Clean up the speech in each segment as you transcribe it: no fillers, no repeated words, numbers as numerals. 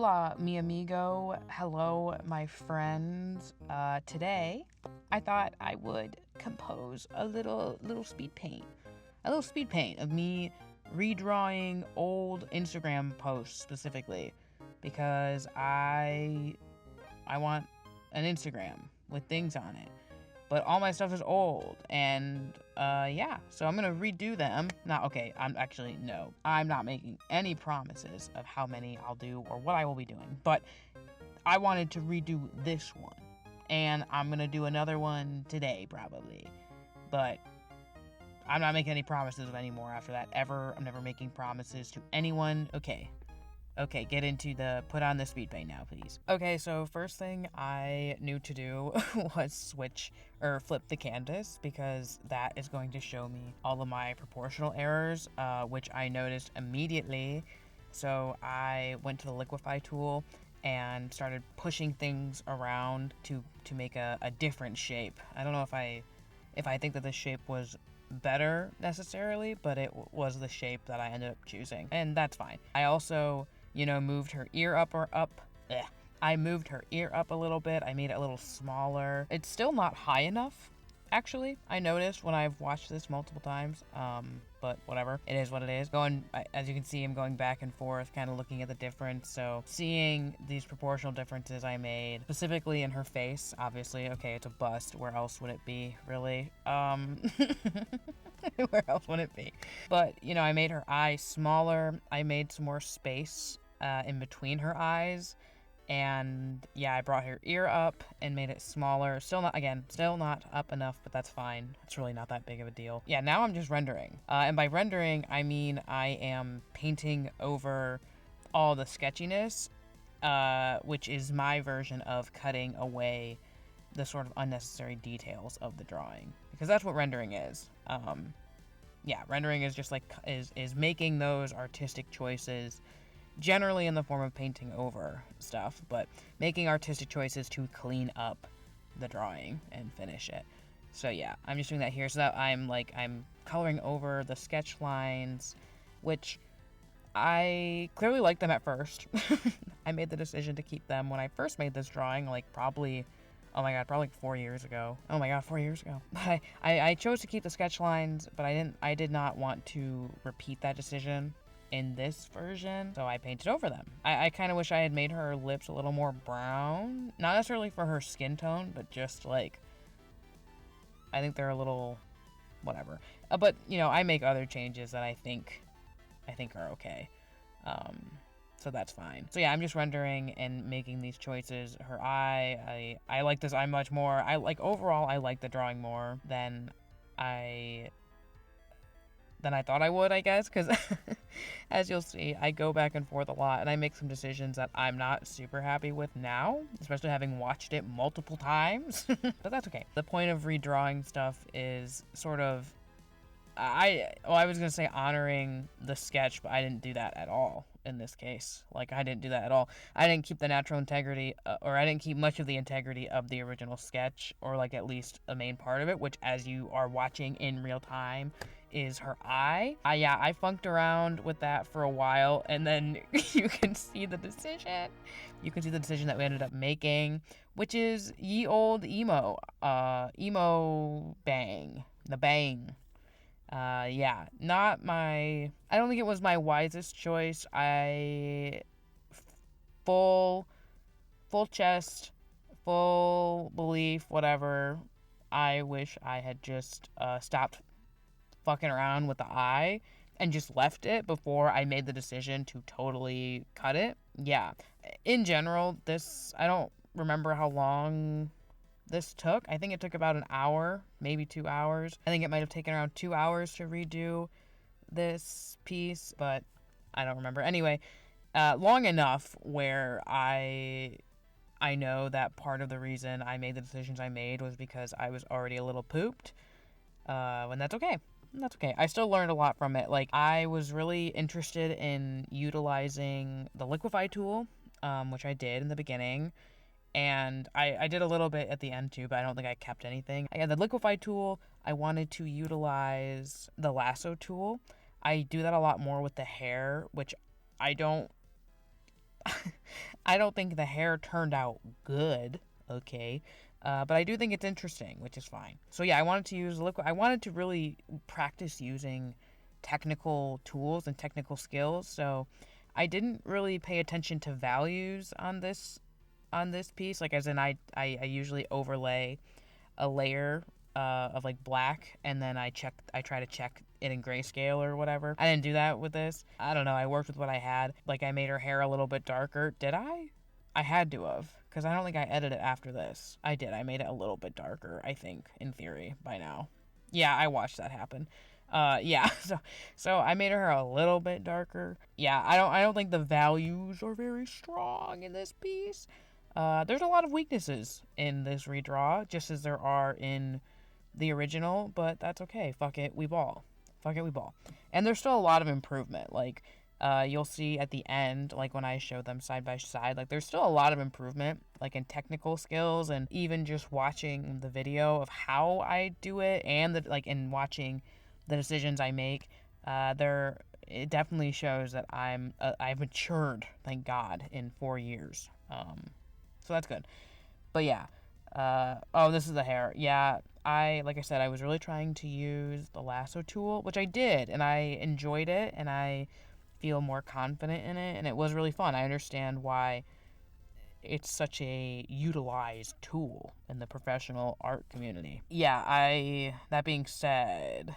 Hola, mi amigo. Hello, my friends. Today, I thought I would compose a little speed paint. A little speed paint of me redrawing old Instagram posts specifically. Because I want an Instagram with things on it. But all my stuff is old, and yeah, so I'm gonna redo them. I'm not making any promises of how many I'll do or what I will be doing, but I wanted to redo this one, and I'm gonna do another one today, probably, but I'm not making any promises of any more after that, ever. I'm never making promises to anyone. Okay, put on the speed paint now, please. Okay, so first thing I knew to do was flip the canvas, because that is going to show me all of my proportional errors, which I noticed immediately. So I went to the liquify tool and started pushing things around to make a different shape. I don't know if I think that this shape was better necessarily, but it was the shape that I ended up choosing, and that's fine. I also moved her ear up. I moved her ear up a little bit. I made it a little smaller. It's still not high enough, actually. I noticed when I've watched this multiple times, but whatever. It is what it is. As you can see, I'm going back and forth, kind of looking at the difference. So seeing these proportional differences I made, specifically in her face, obviously. Okay, it's a bust. Where else would it be, really? Where else would it be? But, I made her eyes smaller. I made some more space in between her eyes. And yeah, I brought her ear up and made it smaller. Still not up enough, but that's fine. It's really not that big of a deal. Yeah, now I'm just rendering. And by rendering, I mean I am painting over all the sketchiness, which is my version of cutting away the sort of unnecessary details of the drawing. Because that's what rendering is. Yeah, rendering is just is making those artistic choices, generally in the form of painting over stuff, but making artistic choices to clean up the drawing and finish it. So yeah, I'm just doing that here so that I'm coloring over the sketch lines, which I clearly liked them at first. I made the decision to keep them when I first made this drawing, probably 4 years ago. Oh my god, 4 years ago. I chose to keep the sketch lines, but I did not want to repeat that decision in this version, so I painted over them. I kind of wish I had made her lips a little more brown. Not necessarily for her skin tone, but just I think they're a little whatever. But I make other changes that I think are okay. So that's fine. So yeah, I'm just rendering and making these choices. Her eye, I like this eye much more. Overall, I like the drawing more than I thought I would, I guess, because as you'll see, I go back and forth a lot, and I make some decisions that I'm not super happy with now, especially having watched it multiple times, but that's okay. The point of redrawing stuff is sort of, I was going to say honoring the sketch, but I didn't do that at all in this case. I didn't do that at all. I didn't keep the natural integrity, or I didn't keep much of the integrity of the original sketch, or at least a main part of it, which, as you are watching in real time, is her eye. I funked around with that for a while, and then you can see the decision. You can see the decision that we ended up making, which is ye old emo bang. The bang. Yeah, I don't think it was my wisest choice. Full chest, full belief, whatever. I wish I had just stopped fucking around with the eye and just left it before I made the decision to totally cut it. Yeah. In general, I don't remember how long this took. I think it took about an hour, maybe 2 hours. I think it might have taken around 2 hours to redo this piece, but I don't remember. Anyway, long enough where I know that part of the reason I made the decisions I made was because I was already a little pooped, and that's okay. That's okay. I still learned a lot from it. I was really interested in utilizing the liquify tool, which I did in the beginning. And I did a little bit at the end too, but I don't think I kept anything. I had the liquify tool. I wanted to utilize the lasso tool. I do that a lot more with the hair, which I don't I don't think the hair turned out good, okay? But I do think it's interesting, which is fine. So yeah, I wanted to use liquid. I wanted to really practice using technical tools and technical skills. So I didn't really pay attention to values on this piece. Like as in, I usually overlay a layer of like black, and then I try to check it in grayscale or whatever. I didn't do that with this. I don't know. I worked with what I had. Like I made her hair a little bit darker. Did I? I had to have, because I don't think I edited it after this. I did. I made it a little bit darker, I think, in theory, by now. Yeah, I watched that happen. Yeah, so I made her hair a little bit darker. Yeah, I don't think the values are very strong in this piece. There's a lot of weaknesses in this redraw, just as there are in the original, but that's okay. Fuck it, we ball. Fuck it, we ball. And there's still a lot of improvement. Like, you'll see at the end, like when I show them side by side, like there's still a lot of improvement, like in technical skills, and even just watching the video of how I do it, and in watching the decisions I make, it definitely shows that I've matured, thank God, in 4 years. So that's good. But yeah, oh, this is the hair. Yeah, like I said, I was really trying to use the lasso tool, which I did, and I enjoyed it, and I feel more confident in it, and it was really fun. I understand why it's such a utilized tool in the professional art community. Yeah, that being said,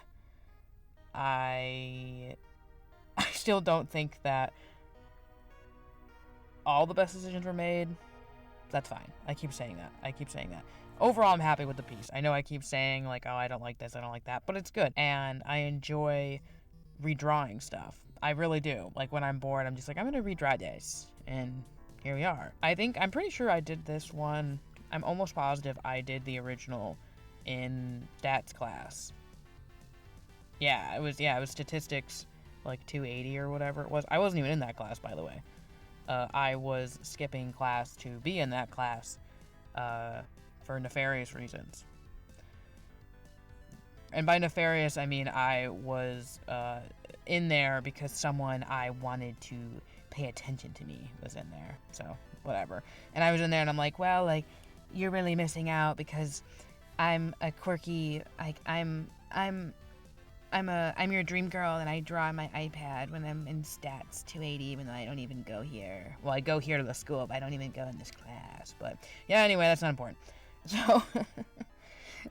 I still don't think that all the best decisions were made. That's fine. I keep saying that. Overall, I'm happy with the piece. I know I keep saying, like, oh, I don't like this, I don't like that, but it's good. And I enjoy redrawing stuff. I really do. Like, when I'm bored, I'm just like, I'm going to redraw this. And here we are. I'm pretty sure I did this one. I'm almost positive I did the original in stats class. Yeah, it was statistics, like 280 or whatever it was. I wasn't even in that class, by the way. I was skipping class to be in that class for nefarious reasons. And by nefarious, I mean I was in there because someone I wanted to pay attention to me was in there. So, whatever. And I was in there and I'm like, well, like, you're really missing out because I'm a quirky, like, I'm your dream girl, and I draw on my iPad when I'm in stats 280, even though I don't even go here. Well, I go here to the school, but I don't even go in this class. But yeah, anyway, that's not important.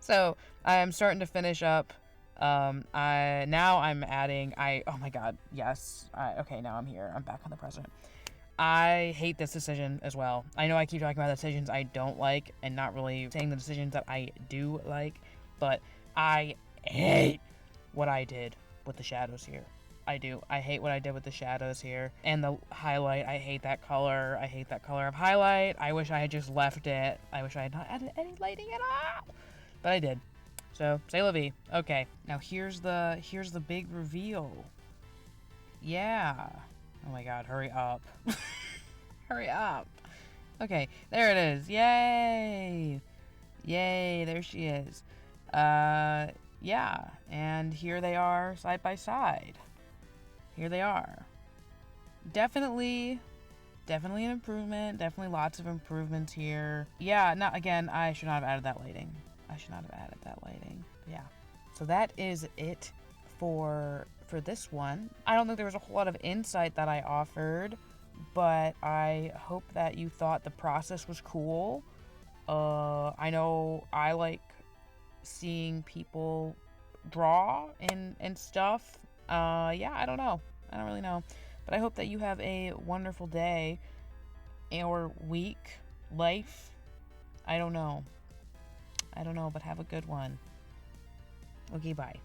So I'm starting to finish up. I'm adding. Oh my God, yes. Okay, now I'm here. I'm back on the present. I hate this decision as well. I know I keep talking about the decisions I don't like and not really saying the decisions that I do like, but I hate what I did with the shadows here. I do. I hate what I did with the shadows here. And the highlight, I hate that color. I hate that color of highlight. I wish I had just left it. I wish I had not added any lighting at all. But I did. So, c'est la vie. Okay, now here's the big reveal. Yeah. Oh my God, hurry up. Hurry up. Okay, there it is. Yay. Yay, there she is. Yeah, and here they are side by side. Here they are. Definitely an improvement. Definitely lots of improvements here. Yeah, again, I should not have added that lighting. Yeah. So that is it for this one. I don't think there was a whole lot of insight that I offered, but I hope that you thought the process was cool. I know I like seeing people draw and stuff. Yeah, I don't know. I don't really know. But I hope that you have a wonderful day or week, life. I don't know, but have a good one. Okay, bye.